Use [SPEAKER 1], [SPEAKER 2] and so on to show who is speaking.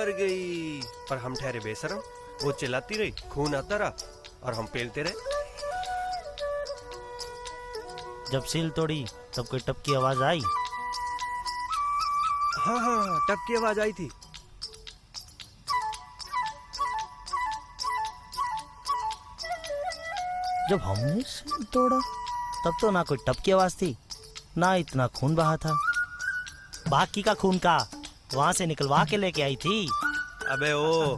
[SPEAKER 1] मर गई। पर हम ठहरे बेशरम, वो चिल्लाती रही, खून आता रहा और हम पेलते रहे।
[SPEAKER 2] जब सील तोड़ी तब कोई टप की आवाज आई?
[SPEAKER 1] हाँ हाँ, टप की आवाज आई थी।
[SPEAKER 2] जब हमने सील तोड़ा तब तो ना कोई टप की आवाज थी, ना इतना खून बहा था। बाकी का खून का वहां से निकलवा के लेके आई थी।
[SPEAKER 1] अबे ओ